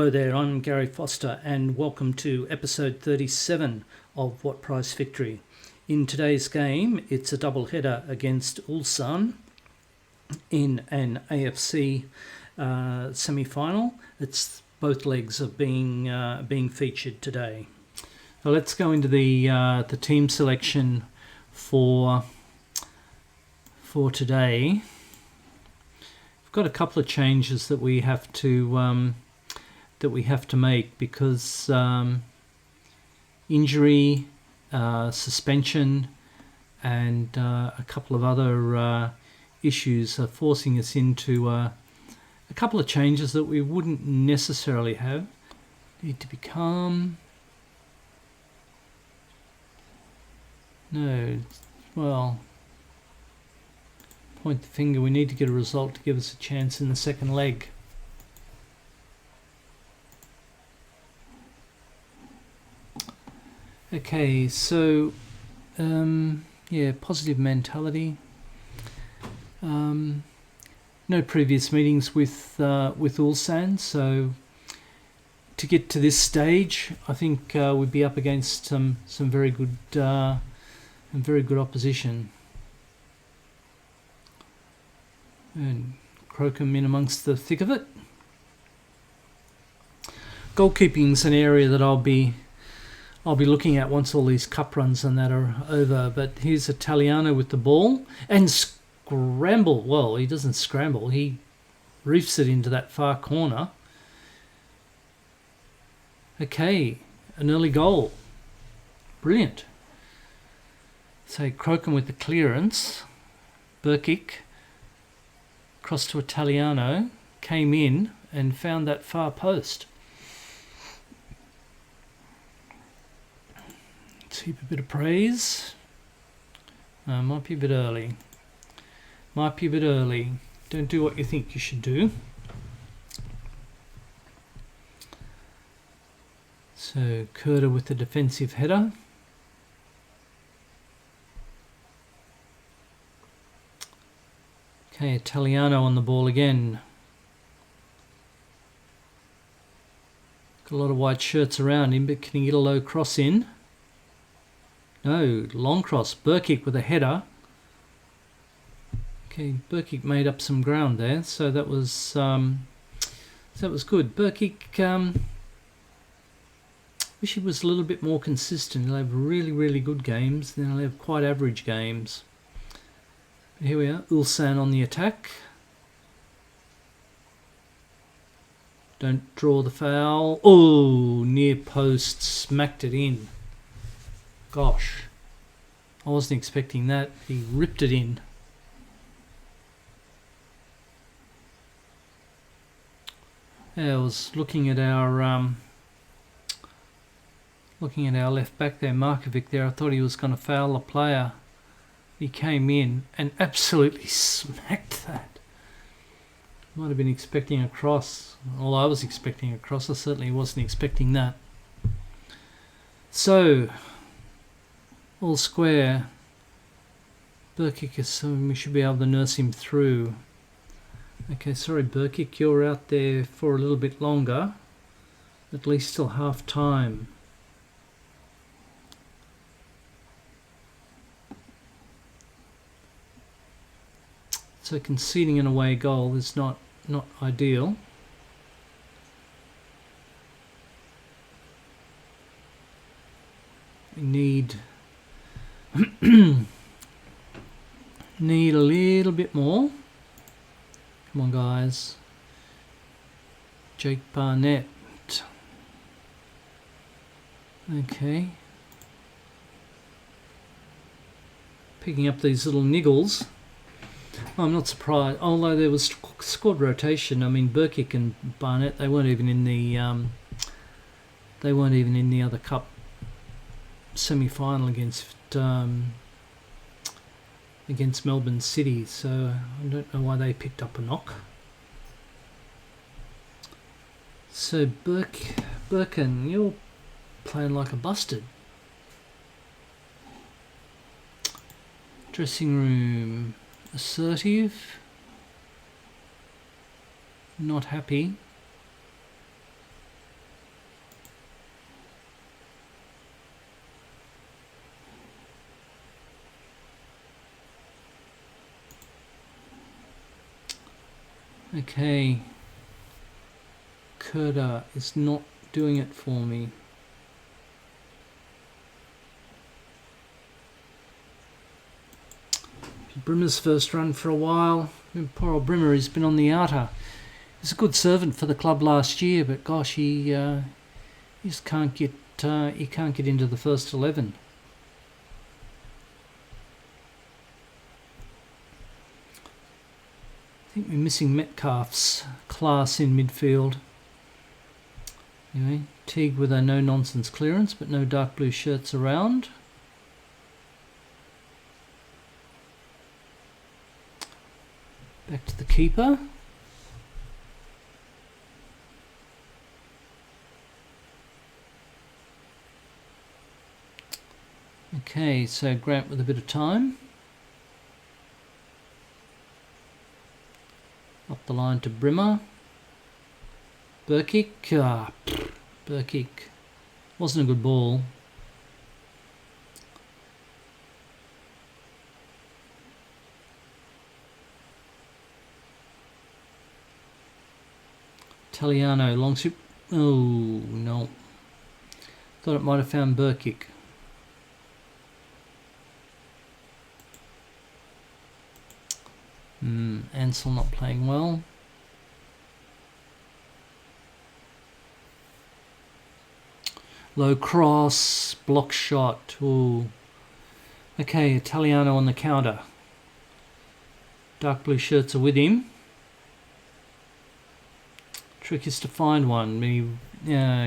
Hello there, I'm Gary Foster and welcome to episode 37 of What Price Victory. In today's game, it's a double header against Ulsan in an AFC Semi Final. It's both legs are being featured today. So let's go into the team selection for today. We've got a couple of changes that we have to make because injury, suspension, and a couple of other issues are forcing us into a couple of changes that we wouldn't necessarily have. Need to be calm. No, well, point the finger. We need to get a result to give us a chance in the second leg. Okay, so positive mentality. No previous meetings with Ulsan, so to get to this stage, I think we'd be up against some very good opposition. And Crocombe in amongst the thick of it. Goalkeeping's an area that I'll be looking at once all these cup runs and that are over. But here's Italiano with the ball and scramble. Well, he doesn't scramble. He reefs it into that far corner. Okay, an early goal. Brilliant. So Crocombe with the clearance. Burkic cross to Italiano. Came in and found that far post. Heap a bit of praise. Might be a bit early. Don't do what you think you should do. So Kurta with the defensive header. Okay, Italiano on the ball again. Got a lot of white shirts around him, but can he get a low cross in? No, long cross. Burkic with a header. Okay, Burkic made up some ground there, so that was good. Burkic, wish he was a little bit more consistent. He'll have really, really good games, then he'll have quite average games. But here we are, Ulsan on the attack. Don't draw the foul. Oh, near post, smacked it in. Gosh, I wasn't expecting that. He ripped it in. Yeah, I was looking at our left back there, Markovic there. I thought he was going to foul a player. He came in and absolutely smacked that. Might have been expecting a cross. Well, I was expecting a cross. I certainly wasn't expecting that. So all square. Burkic is we should be able to nurse him through. Okay, sorry Burkic, you're out there for a little bit longer. At least till half time. So conceding an away goal is not ideal. We need a little bit more. Come on, guys. Jake Barnett. Okay. Picking up these little niggles. I'm not surprised. Although there was squad rotation. I mean, Burkic and Barnett, they weren't even in the other cup semi-final against Melbourne City, so I don't know why they picked up a knock. So Birkin, you're playing like a bastard. Dressing room, assertive, not happy. Okay. Kurda is not doing it for me. Brimmer's first run for a while. Poor old Brimmer, he's been on the outer. He's a good servant for the club last year, but gosh, he just can't get into the first 11. I think we're missing Metcalf's class in midfield. Anyway, Teague with a no-nonsense clearance, but no dark blue shirts around. Back to the keeper. Okay, so Grant with a bit of time. Up the line to Brimmer. Burkick. Burkick. Wasn't a good ball. Italiano, long sweep. Oh, no. Thought it might have found Burkick. Ansel not playing well. Low cross, block shot. Ooh. Okay, Italiano on the counter. Dark blue shirts are with him. Trick is to find one. He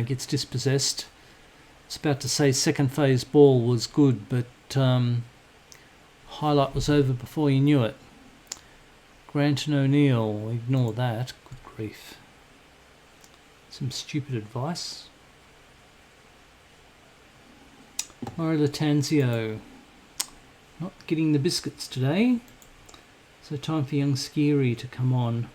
gets dispossessed. I was about to say second phase ball was good, but highlight was over before you knew it. Grant and O'Neill, ignore that. Good grief. Some stupid advice. Mario Latanzio. Not getting the biscuits today. So time for young Skiri to come on.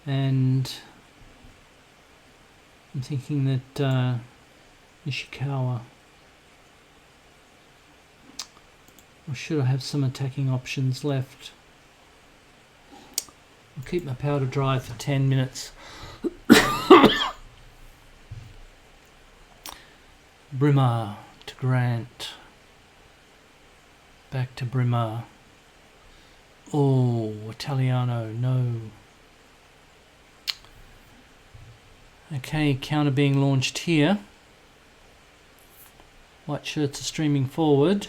And I'm thinking that Nishikawa, or should I have some attacking options left? I'll keep my powder dry for 10 minutes. Brimmer to Grant. Back to Brimmer. Oh, Italiano, no. Okay, counter being launched here. White shirts are streaming forward.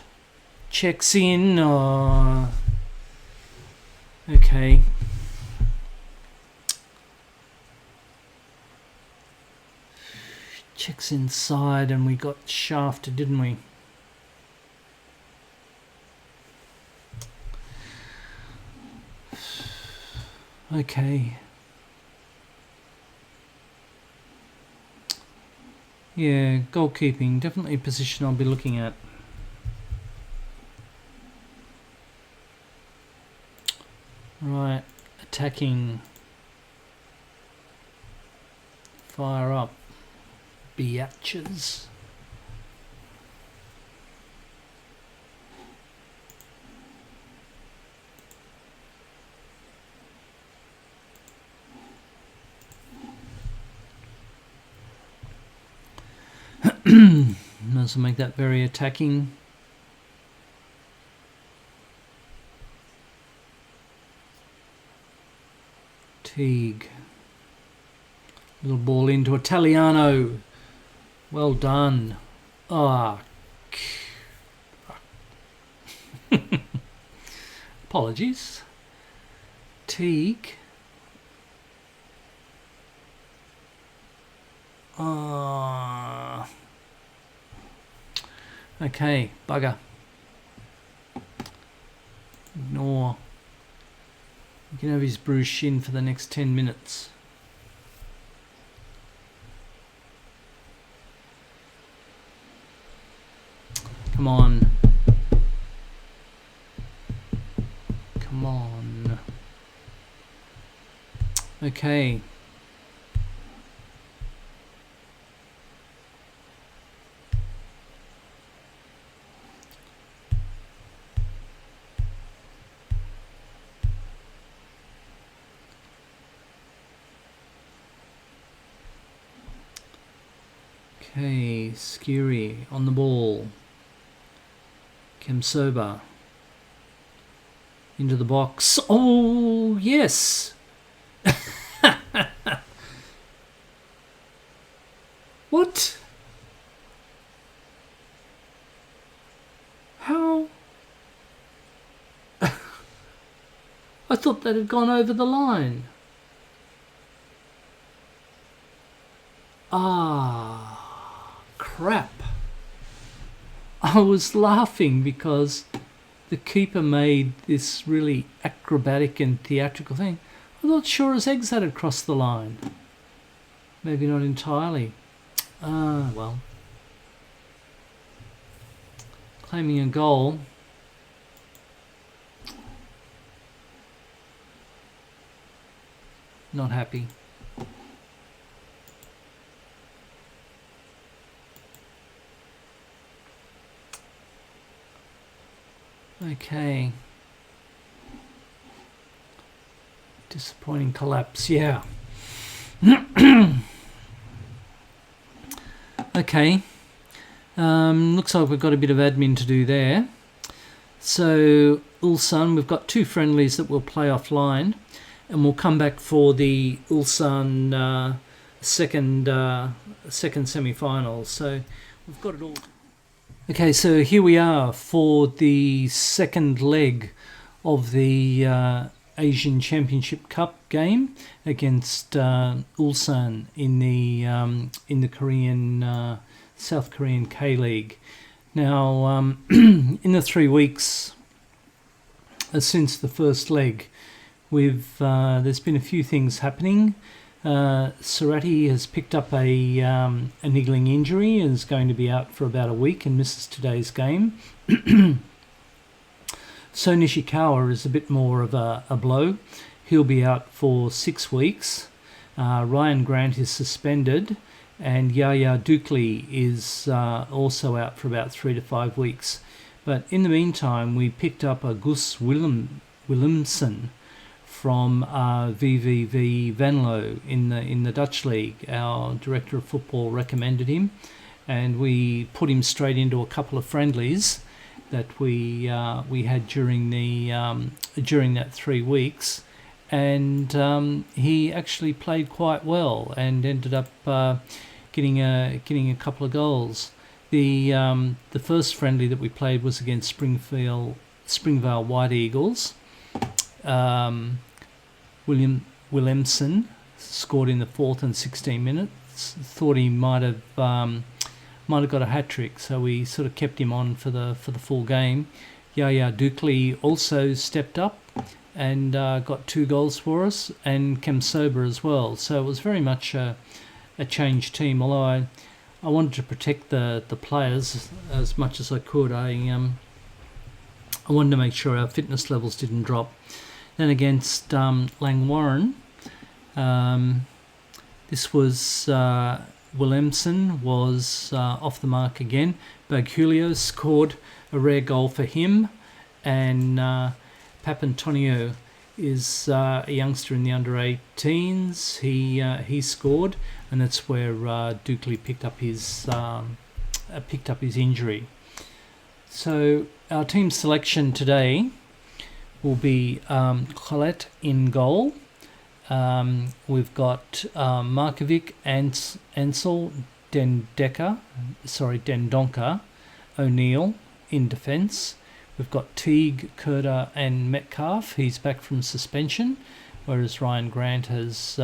Checks in. Oh. Okay. Checks inside and we got shafted, didn't we? Okay. Yeah, goalkeeping, definitely a position I'll be looking at. Right, attacking. Fire up. Biatches. Might as well make that very attacking. Teague. Little ball into Italiano. Well done. Ah. Apologies. Teague. Ah. Okay, bugger. Ignore. You can have his bruised shin for the next 10 minutes. Come on. Come on. Okay. Okay, Skiri on the ball. Kemsoba into the box. Oh, yes. What? How? I thought that had gone over the line. Ah, crap. I was laughing because the keeper made this really acrobatic and theatrical thing. I thought sure as eggs that had crossed the line. Maybe not entirely. Ah, well. Claiming a goal. Not happy. Okay. Disappointing collapse, yeah. Okay. Looks like we've got a bit of admin to do there. So, Ulsan, we've got 2 friendlies that we'll play offline, and we'll come back for the Ulsan second semi-final. So, we've got it all. Okay, so here we are for the second leg of the Asian Championship Cup game against Ulsan in the Korean South Korean K-League. Now, in the 3 weeks since the first leg, there's been a few things happening. Sarati has picked up a niggling injury and is going to be out for about a week and misses today's game. So Nishikawa is a bit more of a blow. He'll be out for 6 weeks. Ryan Grant is suspended, and Yaya Dukley is also out for about 3 to 5 weeks. But in the meantime, we picked up a Gus Willemsen from VVV Venlo in the Dutch league. Our director of football recommended him, and we put him straight into a couple of friendlies that we had during that 3 weeks, and he actually played quite well and ended up getting a couple of goals. The first friendly that we played was against Springvale White Eagles. Williamson scored in the 4th and 16 minutes. Thought he might have got a hat trick, so we sort of kept him on for the full game. Yaya Dukley also stepped up and got 2 goals for us, and Kemsoba as well. So it was very much a changed team. Although I wanted to protect the players as much as I could. I wanted to make sure our fitness levels didn't drop. Then against Langwarren, this was Williamson was off the mark again. Baghulio scored a rare goal for him, and Papantonio is a youngster in the under-18s. He scored, and that's where Dukley picked up his injury. So our team selection today will be Colette in goal. We've got Markovic, Ansel, Dendonka, O'Neill in defence. We've got Teague, Kurta and Metcalf. He's back from suspension, whereas Ryan Grant has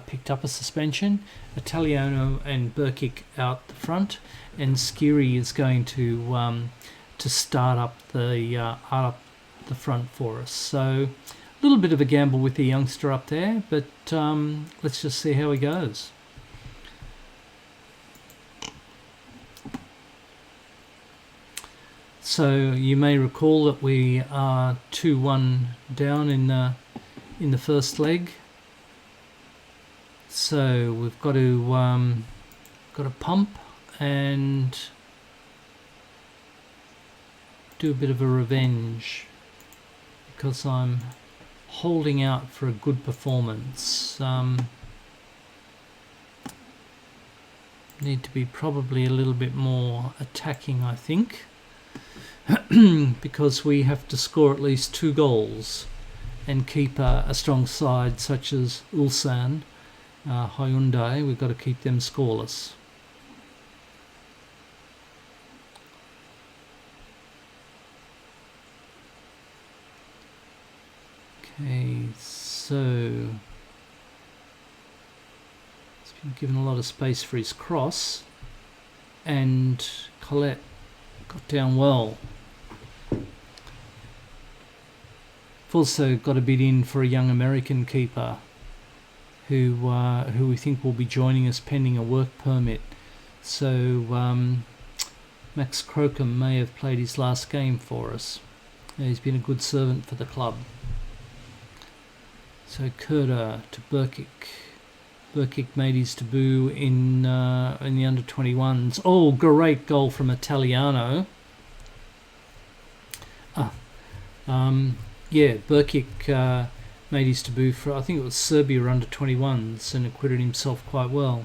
picked up a suspension. Italiano and Burkic out the front, and Skiri is going to start up the front for us. So a little bit of a gamble with the youngster up there, but let's just see how he goes. So you may recall that we are 2-1 down in the first leg. So we've got to pump and do a bit of a revenge, because I'm holding out for a good performance. Need to be probably a little bit more attacking, I think, because we have to score at least 2 goals and keep a strong side such as Ulsan, Hyundai. We've got to keep them scoreless. Okay, so he's been given a lot of space for his cross, and Colette got down well. We've also got a bid in for a young American keeper who we think will be joining us pending a work permit. So Max Crocombe may have played his last game for us. He's been a good servant for the club. So Kurda to Burkic. Burkic made his debut in the under-21s. Oh, great goal from Italiano. Burkic made his debut for, I think it was Serbia under-21s, and acquitted himself quite well.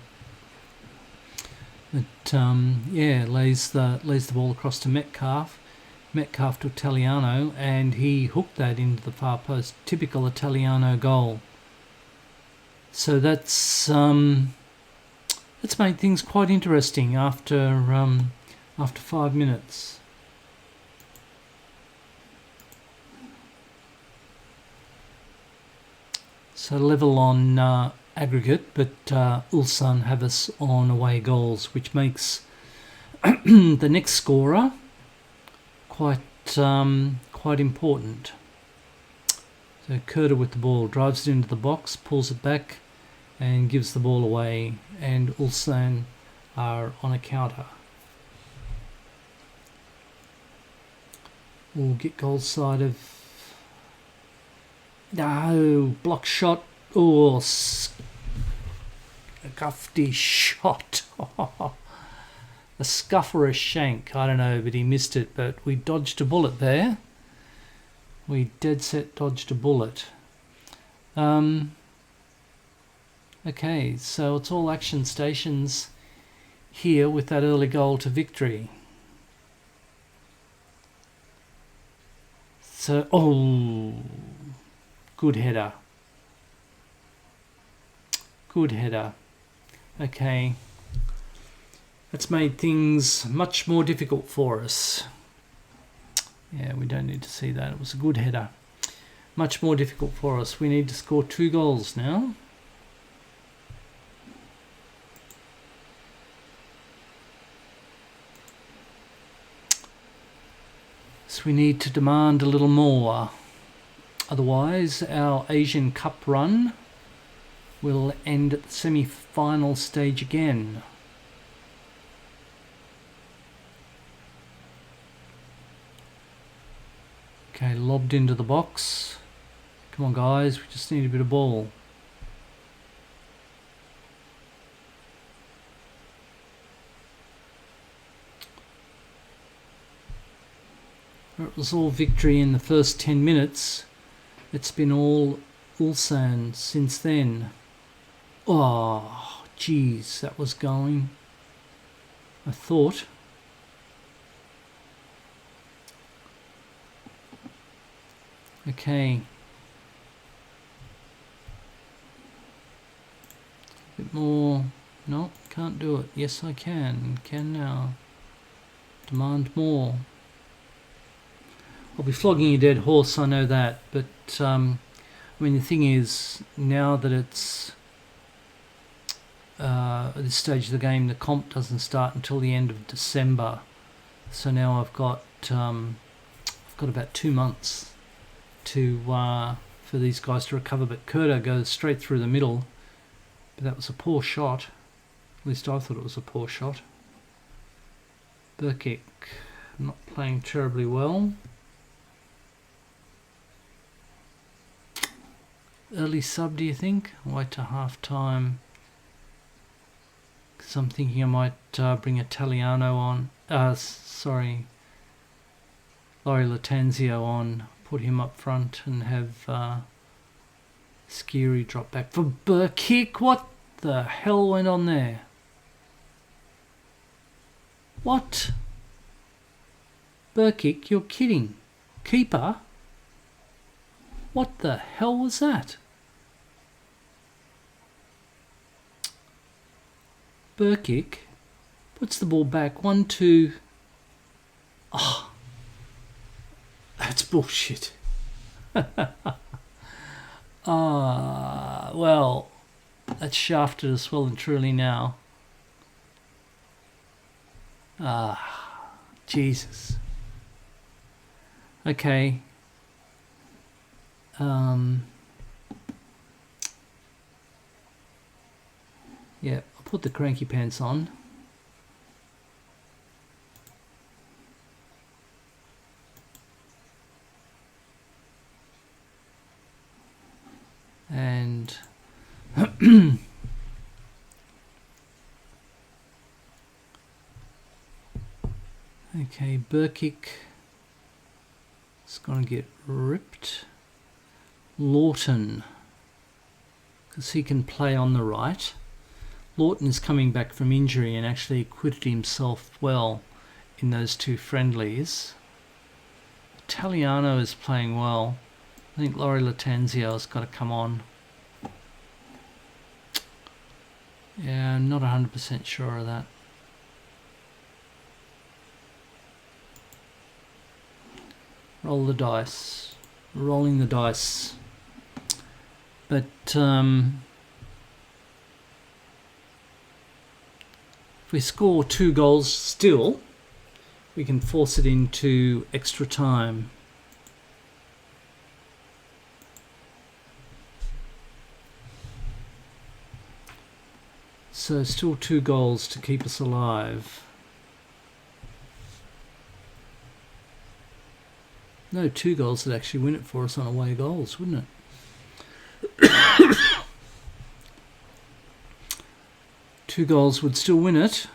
But lays the ball across to Metcalf to Italiano, and he hooked that into the far post. Typical Italiano goal. So that's made things quite interesting after 5 minutes. So level on aggregate, but Ulsan have us on away goals, which makes the next scorer quite important. So Kurda with the ball, drives it into the box, pulls it back and gives the ball away, and Ulsan are on a counter. We'll get goal side of... No, block shot. Oh, a gufty shot. A scuff or a shank, I don't know, but he missed it. But we dodged a bullet there. We dead set dodged a bullet. Okay, so it's all action stations here with that early goal to victory. So, good header. Good header. Okay. That's made things much more difficult for us. Yeah, we don't need to see that. It was a good header. Much more difficult for us. We need to score 2 goals now. So we need to demand a little more. Otherwise, our Asian Cup run will end at the semi-final stage again. Okay, lobbed into the box. Come on, guys, we just need a bit of ball. It was all victory in the first 10 minutes. It's been all Ulsan since then. Oh, geez, that was going. I thought. Okay. A bit more. No, can't do it. Yes, I can. Can now. Demand more. I'll be flogging a dead horse, I know that. But, I mean, the thing is, now that it's at this stage of the game, the comp doesn't start until the end of December. So now I've got about 2 months to for these guys to recover. But Kurda goes straight through the middle. But that was a poor shot. At least I thought it was a poor shot. Burkic not playing terribly well. Early sub, do you think? Wait to half time. Because I'm thinking I might bring Italiano on. Laurie Latanzio on. Put him up front and have Skiri drop back for Burkic. What the hell went on there? What? Burkick, you're kidding. Keeper? What the hell was that? Burkick puts the ball back. 1, 2. Oh, that's bullshit. Well, that's shafted us well and truly now. Jesus. Okay. Yeah, I'll put the cranky pants on. And okay, Burkick is going to get ripped. Lawton, because he can play on the right. Lawton is coming back from injury and actually acquitted himself well in those 2 friendlies. Italiano is playing well. I think Laurie Latanzio has got to come on. Yeah, I'm not 100% sure of that. Roll the dice. Rolling the dice. But if we score 2 goals still, we can force it into extra time. So still 2 goals to keep us alive. No, 2 goals would actually win it for us on away goals, wouldn't it? 2 goals would still win it.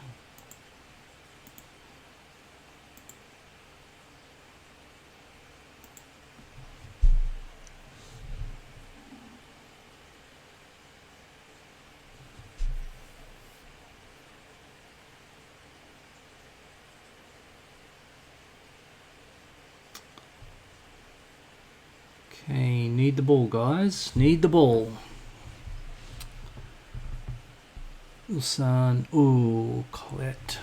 Okay, need the ball, guys. Need the ball. Ulsan. Ooh, Colette.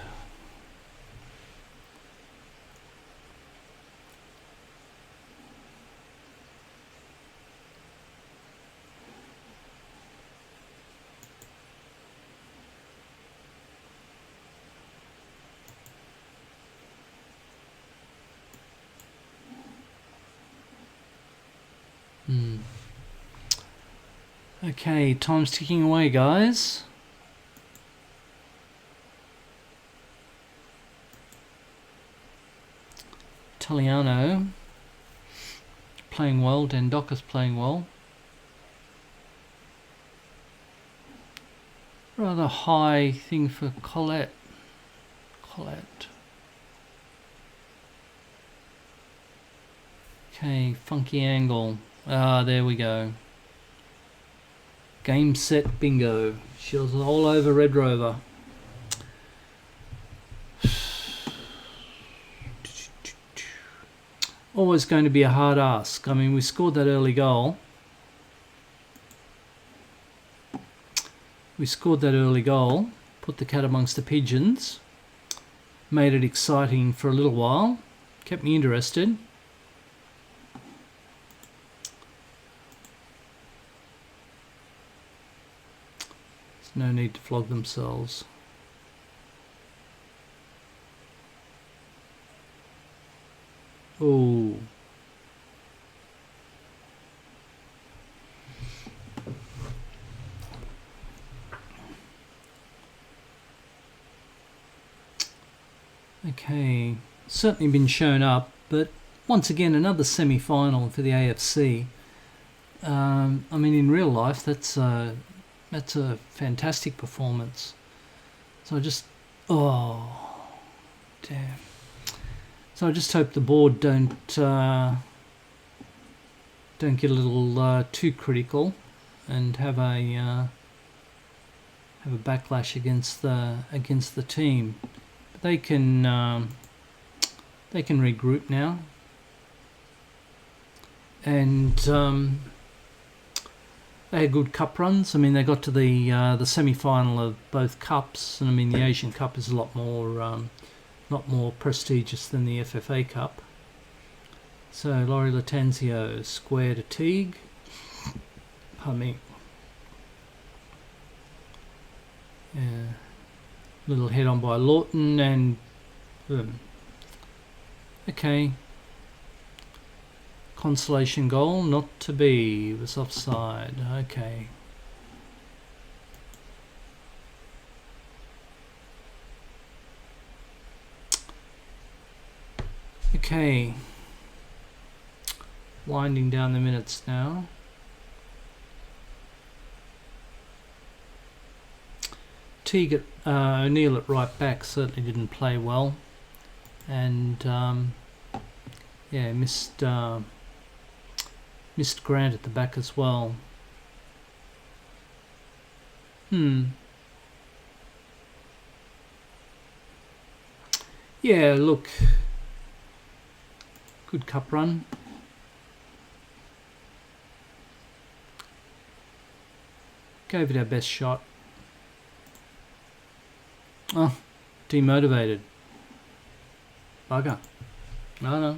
Okay, time's ticking away, guys. Italiano playing well. Dendoca's playing well. Rather high thing for Colette. Okay, funky angle. There we go. Game, set, bingo. She was all over Red Rover. Always going to be a hard ask. I mean, we scored that early goal. Put the cat amongst the pigeons. Made it exciting for a little while. Kept me interested. There's no need to flog themselves. Oh. Okay, certainly been shown up, but once again another semi-final for the AFC. I mean, in real life, that's a fantastic performance. So I just, oh, damn. So I just hope the board don't get a little too critical and have a backlash against the team. But they can regroup now, and they had good cup runs. I mean, they got to the semi final of both cups, and I mean the Asian Cup is a lot more prestigious than the FFA Cup. So Laurie Latanzio square to Teague. Pardon me. Yeah. Little head on by Lawton and okay. Consolation goal, not to be, was offside. Okay. Okay. Winding down the minutes now. Teague O'Neill at right back certainly didn't play well, and yeah, missed Grant at the back as well. Yeah, look, good cup run. Gave it our best shot. Oh, demotivated. Bugger. No.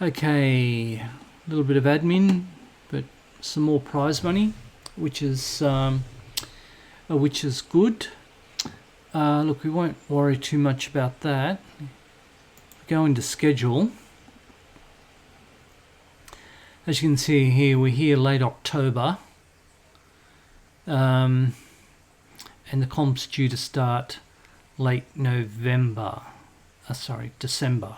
Okay, a little bit of admin, but some more prize money, which is good. Look, we won't worry too much about that. Go into schedule. As you can see here, we're here late October, and the comp's due to start late November. December.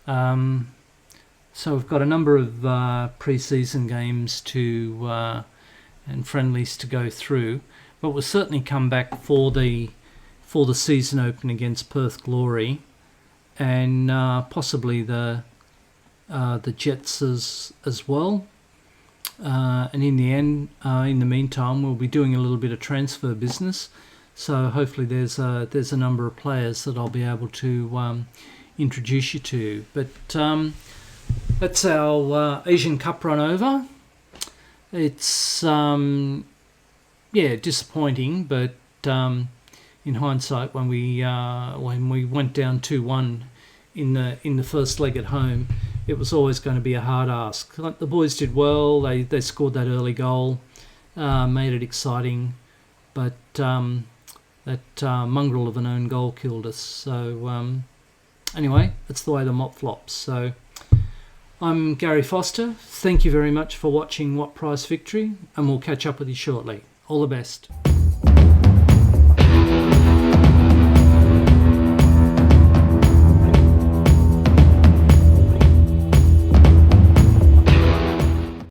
So we've got a number of pre-season games and friendlies to go through, but we'll certainly come back for the season open against Perth Glory, and possibly the Jets as well. And in the meantime, we'll be doing a little bit of transfer business. So hopefully there's a number of players that I'll be able to introduce you to. But that's our Asian Cup run over. It's disappointing, but in hindsight, when we went down 2-1 in the first leg at home, it was always going to be a hard ask. Like, the boys did well. They scored that early goal, made it exciting, but that mongrel of an own goal killed us. So anyway, that's the way the mop flops. So I'm Gary Foster. Thank you very much for watching What Price Victory, and we'll catch up with you shortly. All the best.